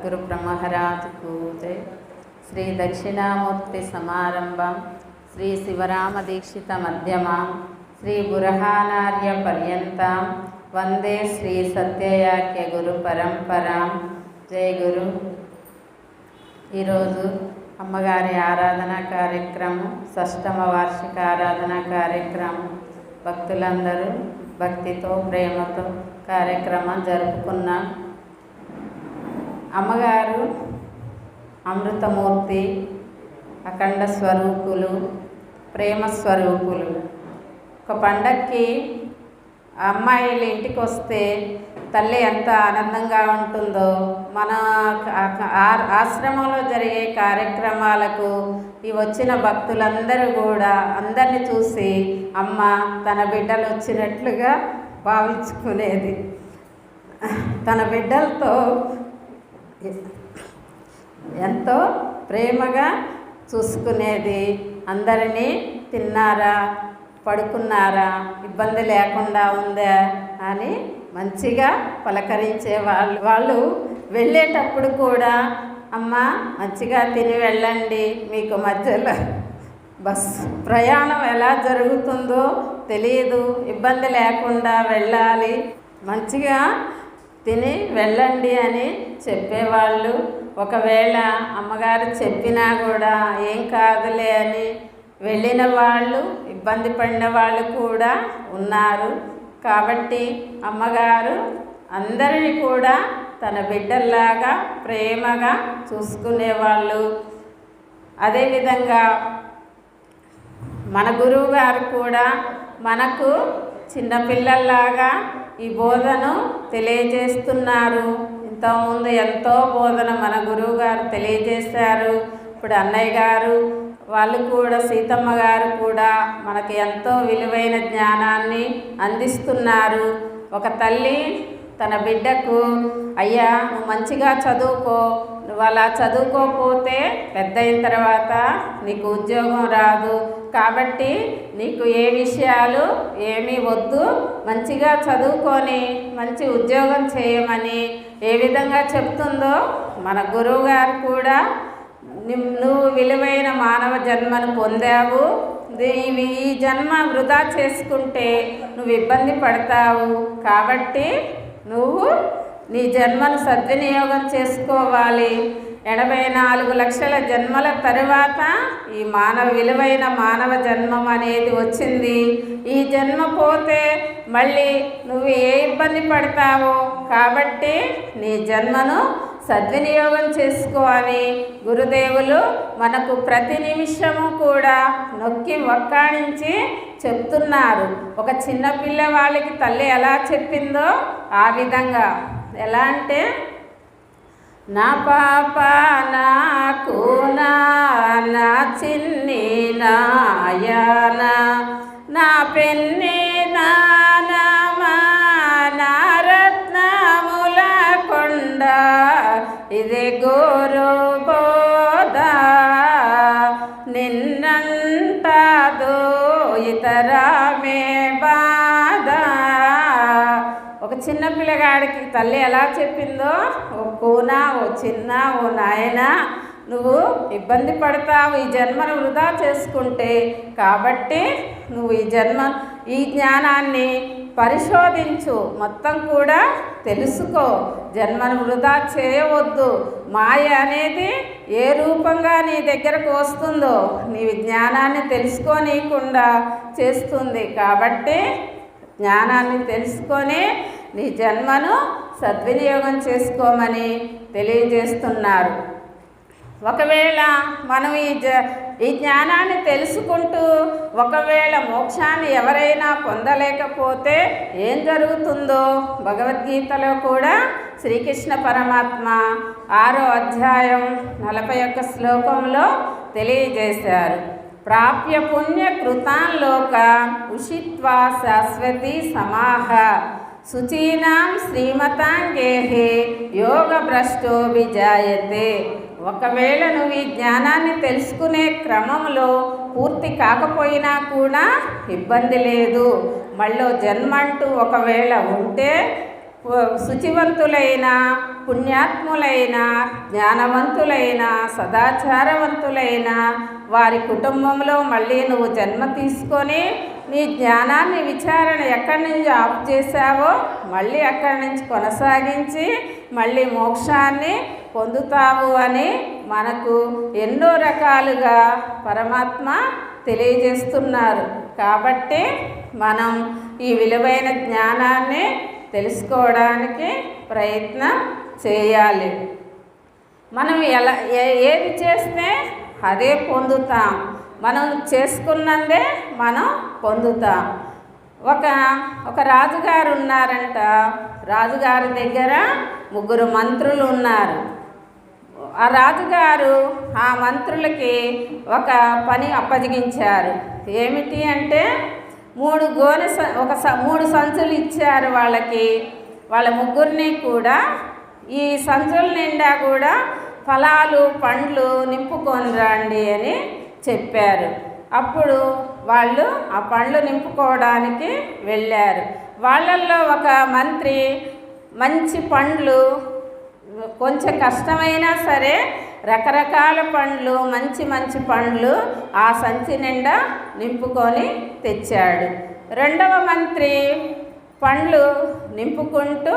సద్గురు బ్రహ్మరాజుకు జై. శ్రీ దక్షిణామూర్తి సమారంభం శ్రీ శివరామ దీక్షిత మధ్యమాం శ్రీ బురహానార్య పర్యంతం వందే శ్రీ సత్యయాఖ్య గురు పరంపరాం. జై గురు. ఈరోజు అమ్మగారి ఆరాధన కార్యక్రమం, షష్టమ వార్షిక ఆరాధన కార్యక్రమం. భక్తులందరూ భక్తితో ప్రేమతో కార్యక్రమం జరుపుకున్నాం. అమ్మగారు అమృతమూర్తి, అఖండ స్వరూపులు, ప్రేమ స్వరూపులు. ఒక పండక్కి అమ్మాయిలు ఇంటికి వస్తే తల్లి ఎంత ఆనందంగా ఉంటుందో, మన ఆశ్రమంలో జరిగే కార్యక్రమాలకు ఈ వచ్చిన భక్తులందరూ కూడా అందరిని చూసి అమ్మ తన బిడ్డలు వచ్చినట్లుగా భావించుకునేది. తన బిడ్డలతో ఎంతో ప్రేమగా చూసుకునేది. అందరినీ తిన్నారా, పడుకున్నారా, ఇబ్బంది లేకుండా ఉందా అని మంచిగా పలకరించే వాళ్ళు వెళ్ళేటప్పుడు కూడా అమ్మ మంచిగా తిని వెళ్ళండి, మీకు మధ్యలో బస్ ప్రయాణం ఎలా జరుగుతుందో తెలియదు, ఇబ్బంది లేకుండా వెళ్ళాలి, మంచిగా తిని వెళ్ళండి అని చెప్పేవాళ్ళు. ఒకవేళ అమ్మగారు చెప్పినా కూడా ఏం కాదులే అని వెళ్ళిన వాళ్ళు, ఇబ్బంది పడిన వాళ్ళు కూడా ఉన్నారు. కాబట్టి అమ్మగారు అందరినీ కూడా తన బిడ్డల్లాగా ప్రేమగా చూసుకునేవాళ్ళు. అదేవిధంగా మన గురువు గారు కూడా మనకు చిన్నపిల్లల్లాగా ఈ బోధను తెలియజేస్తున్నారు. ఇంతకుముందు ఎంతో బోధన మన గురువు గారు తెలియజేశారు. ఇప్పుడు అన్నయ్య గారు వాళ్ళు కూడా, సీతమ్మ గారు కూడా మనకి ఎంతో విలువైన జ్ఞానాన్ని అందిస్తున్నారు. ఒక తల్లి తన బిడ్డకు అయ్యా నువ్వు మంచిగా చదువుకో, నువ్వు అలా చదువుకోకపోతే పెద్ద అయిన తర్వాత నీకు ఉద్యోగం రాదు, కాబట్టి నీకు ఏ విషయాలు ఏమీ వద్దు, మంచిగా చదువుకొని మంచి ఉద్యోగం చేయమని ఏ విధంగా చెప్తుందో మన గురువు గారు కూడా నువ్వు విలువైన మానవ జన్మను పొందావు, ఈ జన్మ వృధా చేసుకుంటే నువ్వు ఇబ్బంది పడతావు, కాబట్టి నువ్వు నీ జన్మను సద్వినియోగం చేసుకోవాలి. 84 లక్షల జన్మల తరువాత ఈ విలువైన మానవ జన్మం అనేది వచ్చింది. ఈ జన్మ పోతే మళ్ళీ నువ్వు ఏ ఇబ్బంది పడతావో, కాబట్టి నీ జన్మను సద్వినియోగం చేసుకో అని గురుదేవులు మనకు ప్రతి నిమిషము కూడా నొక్కి వక్కాణించి చెప్తున్నారు. ఒక చిన్న పిల్లవాళ్ళకి తల్లి ఎలా చెప్పిందో ఆ విధంగా. ఎలా అంటే, నా పాప నాకు నా చిన్ని నాయన, నా పెన్ని నానమా నా రత్నముల కొండ, ఇదే గోరు బోధ నిన్నంటదో ఇతరమే బాధ. ఒక చిన్న పిల్లగాడికి తల్లి ఎలా చెప్పిందో, ఓ కూనా, ఓ చిన్న, ఓ నాయన నువ్వు ఇబ్బంది పడతావు ఈ జన్మను వృధా చేసుకుంటే, కాబట్టి నువ్వు ఈ జ్ఞానాన్ని పరిశోధించు, మొత్తం కూడా తెలుసుకో, జన్మను వృధా చేయవద్దు. మాయ అనేది ఏ రూపంగా నీ దగ్గరకు వస్తుందో నీ జ్ఞానాన్ని తెలుసుకోనీయకుండా చేస్తుంది. కాబట్టి జ్ఞానాన్ని తెలుసుకొని నీ జన్మను సద్వినియోగం చేసుకోమని తెలియజేస్తున్నారు. ఒకవేళ మనం ఈ జ్ఞానాన్ని తెలుసుకుంటూ ఒకవేళ మోక్షాన్ని ఎవరైనా పొందలేకపోతే ఏం జరుగుతుందో భగవద్గీతలో కూడా శ్రీకృష్ణ పరమాత్మ 6వ అధ్యాయం 41 శ్లోకంలో తెలియజేశారు. ప్రాప్య పుణ్య కృతాన్లోక ఉషిత్వా శాశ్వతి సమాహ శుచీనాం శ్రీమతాంగేహే యోగ భ్రష్టో విజాయతే. ఒకవేళ నువ్వు ఈ జ్ఞానాన్ని తెలుసుకునే క్రమంలో పూర్తి కాకపోయినా కూడా ఇబ్బంది లేదు. మళ్ళీ జన్మంటూ ఒకవేళ ఉంటే శుచివంతులైన, పుణ్యాత్ములైన, జ్ఞానవంతులైన, సదాచారవంతులైన వారి కుటుంబంలో మళ్ళీ నువ్వు జన్మ తీసుకొని నీ జ్ఞానాన్ని విచారణ ఎక్కడి నుంచి ఆపు చేశావో మళ్ళీ అక్కడి నుంచి కొనసాగించి మళ్ళీ మోక్షాన్ని పొందుతావు అని మనకు ఎన్నో రకాలుగా పరమాత్మ తెలియజేస్తున్నారు. కాబట్టి మనం ఈ విలువైన జ్ఞానాన్ని తెలుసుకోవడానికి ప్రయత్నం చేయాలి. మనం ఏది చేస్తే అదే పొందుతాం. మనం చేసుకున్నదే మనం పొందుతాం. ఒక రాజుగారు ఉన్నారంట. రాజుగారి దగ్గర 3 మంత్రులు ఉన్నారు. ఆ రాజుగారు ఆ మంత్రులకి ఒక పని అప్పగించారు. ఏమిటి అంటే 3 సంచులు ఇచ్చారు వాళ్ళకి. వాళ్ళ ముగ్గురిని కూడా ఈ సంచుల నిండా కూడా ఫలాలు, పండ్లు నింపుకొని రండి అని చెప్పారు. అప్పుడు వాళ్ళు ఆ పండ్లు నింపుకోవడానికి వెళ్ళారు. వాళ్ళల్లో ఒక మంత్రి మంచి పండ్లు, కొంచెం కష్టమైనా సరే రకరకాల పండ్లు, మంచి మంచి పండ్లు ఆ సంచి నిండా నింపుకొని తెచ్చాడు. రెండవ మంత్రి పండ్లు నింపుకుంటూ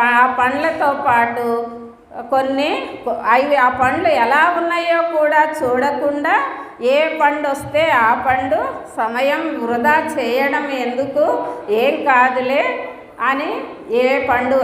ఆ పండ్లతో పాటు ఆ పండ్లు ఎలా ఉన్నాయో కూడా చూడకుండా ఏ పండు వస్తే ఆ పండు సమయం వృధా చేయడం ఎందుకు, ఏం కాదులే అని ఏ పండు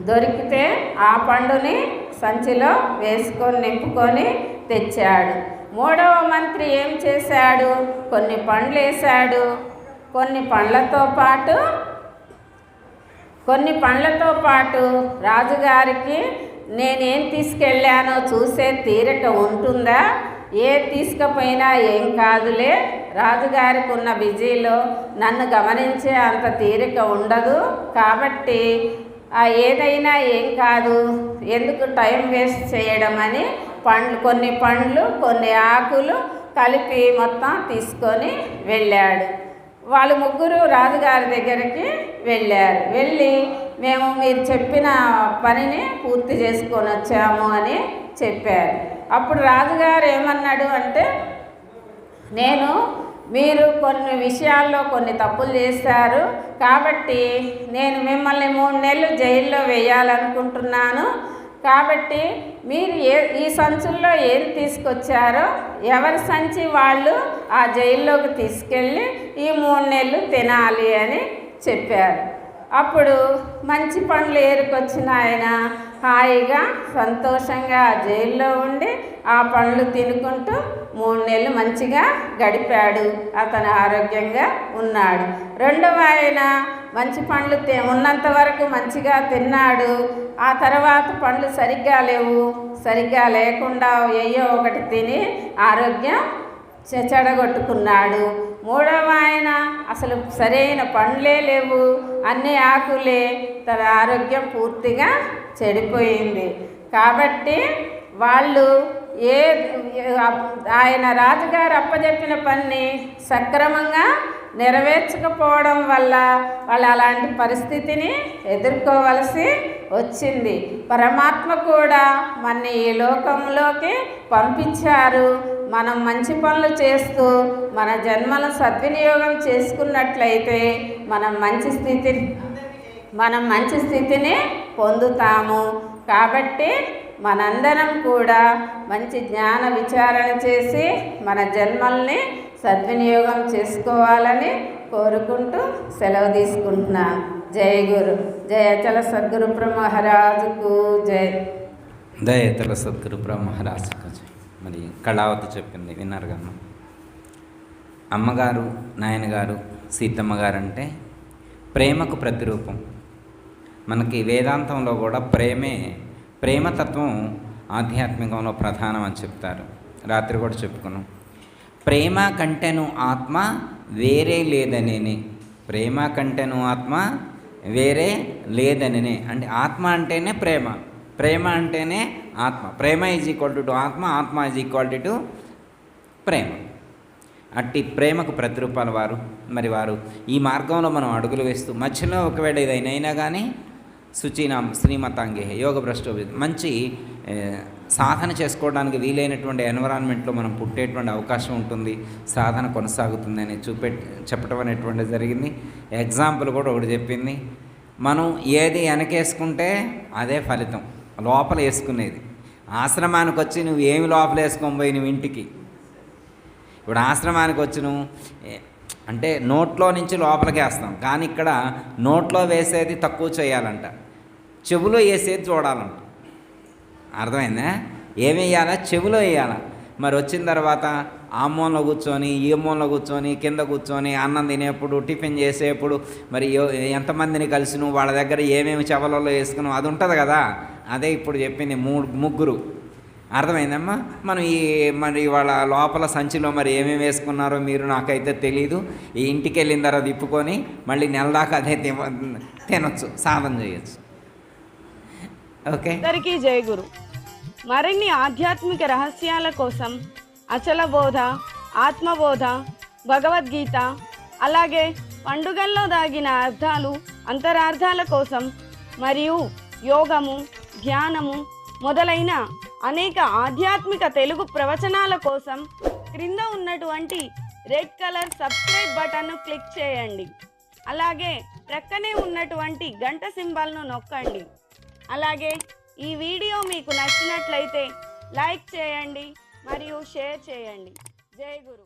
దొరికితే ఆ పండుని సంచిలో వేసుకొని నింపుకొని తెచ్చాడు. మూడవ మంత్రి ఏం చేశాడు? కొన్ని పండ్లు వేశాడు. కొన్ని పండ్లతో పాటు రాజుగారికి నేనేం తీసుకెళ్ళానో చూసే తీరిక ఉంటుందా? ఏ తీసుకపోయినా ఏం కాదులే, రాజుగారికి ఉన్న బిజీలో నన్ను గమనించే అంత తీరిక ఉండదు. కాబట్టి ఏదైనా ఏం కాదు, ఎందుకు టైం వేస్ట్ చేయడం అని కొన్ని పండ్లు కొన్ని ఆకులు కలిపి మొత్తం తీసుకొని వెళ్ళాడు. వాళ్ళు ముగ్గురు రాజుగారి దగ్గరికి వెళ్ళారు. వెళ్ళి మేము మీరు చెప్పిన పనిని పూర్తి చేసుకొని వచ్చాము అని చెప్పారు. అప్పుడు రాజుగారు ఏమన్నాడు అంటే, మీరు కొన్ని విషయాల్లో కొన్ని తప్పులు చేశారు కాబట్టి నేను మిమ్మల్ని 3 నెలలు జైల్లో వేయాలనుకుంటున్నాను. కాబట్టి మీరు ఈ సంచుల్లో ఏం తీసుకొచ్చారో ఎవరి సంచి వాళ్ళు ఆ జైల్లోకి తీసుకెళ్ళి ఈ 3 నెలలు తినాలి అని చెప్పారు. అప్పుడు మంచి పండ్లు ఏరుకొచ్చిన ఆయన హాయిగా సంతోషంగా జైల్లో ఉండి ఆ పండ్లు తినుకుంటూ 3 నెలలు మంచిగా గడిపాడు. అతను ఆరోగ్యంగా ఉన్నాడు. రెండవ ఆయన మంచి పండ్లు ఉన్నంత వరకు మంచిగా తిన్నాడు. ఆ తర్వాత పండ్లు సరిగ్గా లేకుండా ఏయో ఒకటి తిని ఆరోగ్యం చెడగొట్టుకున్నాడు. మూడవ ఆయన అసలు సరైన పండ్లే లేవు, అన్ని ఆకులే, తన ఆరోగ్యం పూర్తిగా చెడిపోయింది. కాబట్టి వాళ్ళు ఆయన రాజుగారు అప్పచెప్పిన పని సక్రమంగా నెరవేర్చకపోవడం వల్ల వాళ్ళు అలాంటి పరిస్థితిని ఎదుర్కోవలసి వచ్చింది. పరమాత్మ కూడా మన ఈ లోకంలోకి పంపించారు. మనం మంచి పనులు చేస్తూ మన జన్మను సద్వినియోగం చేసుకున్నట్లయితే మనం మంచి స్థితిని పొందుతాము. కాబట్టి మనందరం కూడా మంచి జ్ఞాన విచారణ చేసి మన జన్మల్ని సద్వినియోగం చేసుకోవాలని కోరుకుంటూ సెలవు తీసుకుంటున్నాను. జై గురు, జయ అచల సద్గురు బ్రహ్మరాజుకు జై. దయతల సద్గురు బ్రహ్మరాజుకు జై. మరి కళావతి చెప్పింది విన్నారు కదా. అమ్మగారు, నాయనగారు, సీతమ్మ గారు అంటే ప్రేమకు ప్రతిరూపం. మనకి వేదాంతంలో కూడా ప్రేమతత్వం ఆధ్యాత్మికంలో ప్రధానం అని చెప్తారు. రాత్రి కూడా చెప్పుకున్నాం. ప్రేమ కంటెను ఆత్మ వేరే లేదనేని. ప్రేమ కంటెను ఆత్మ వేరే లేదనేనే. అంటే ఆత్మ అంటేనే ప్రేమ అంటేనే ఆత్మ. ప్రేమ ఈజ్ ఈక్వల్ టు ఆత్మ, ఆత్మ ఈజ్ ఈక్వల్ టు ప్రేమ. అట్టి ప్రేమకు ప్రతిరూపాలు వారు. మరి వారు ఈ మార్గంలో మనం అడుగులు వేస్తూ మధ్యలో ఒకవేళ ఏదైనా కానీ శుచీనాం శ్రీమతాంగే యోగ భ్రష్టో మంచి సాధన చేసుకోవడానికి వీలైనటువంటి ఎన్విరాన్మెంట్లో మనం పుట్టేటువంటి అవకాశం ఉంటుంది, సాధన కొనసాగుతుంది అని చెప్పడం అనేటువంటిది జరిగింది. ఎగ్జాంపుల్ కూడా ఒకటి చెప్పింది, మనం ఏది వెనకేసుకుంటే అదే ఫలితం, లోపల వేసుకునేది. ఆశ్రమానికి వచ్చి నువ్వు ఏమి లోపల వేసుకొని పోయి నువ్వు ఇంటికి, ఇప్పుడు ఆశ్రమానికి వచ్చి నువ్వు అంటే నోట్లో నుంచి లోపలికి వేస్తాం, కానీ ఇక్కడ నోట్లో వేసేది తక్కువ చేయాలంట, చెవులో వేసేది చూడాలంట. అర్థమైందా? ఏమి వేయాలా? చెవులో వేయాలా. మరి వచ్చిన తర్వాత ఆ మూలలో కూర్చొని ఈ మూలలో కూర్చొని కింద కూర్చొని అన్నం తినేప్పుడు టిఫిన్ చేసేప్పుడు మరి ఎంతమందిని కలిసి నువ్వు వాళ్ళ దగ్గర ఏమేమి చెవులలో వేసుకున్నావు అది ఉంటుంది కదా. అదే ఇప్పుడు చెప్పింది ముగ్గురు. అర్థమైందమ్మా? మనం మరి వాళ్ళ లోపల సంచిలో మరి ఏమేమి వేసుకున్నారో మీరు నాకైతే తెలీదు. ఈ ఇంటికి వెళ్ళిన తర్వాత తిప్పుకొని మళ్ళీ నెల దాకా అదే తినొచ్చు, సాధన చేయొచ్చు. ఓకే, అందరికీ జై గురు. మరిన్ని ఆధ్యాత్మిక రహస్యాల కోసం అచల బోధ, ఆత్మబోధ, భగవద్గీత, అలాగే పండుగల్లో దాగిన అర్థాలు, అంతరార్థాల కోసం మరియు యోగము, ధ్యానము మొదలైన అనేక ఆధ్యాత్మిక తెలుగు ప్రవచనాల కోసం క్రింద ఉన్నటువంటి రెడ్ కలర్ సబ్స్క్రైబ్ బటన్ను క్లిక్ చేయండి. అలాగే ప్రక్కనే ఉన్నటువంటి గంట సింబల్ను నొక్కండి. అలాగే ఈ వీడియో మీకు నచ్చినట్లయితే లైక్ చేయండి మరియు షేర్ చేయండి. జై గురు.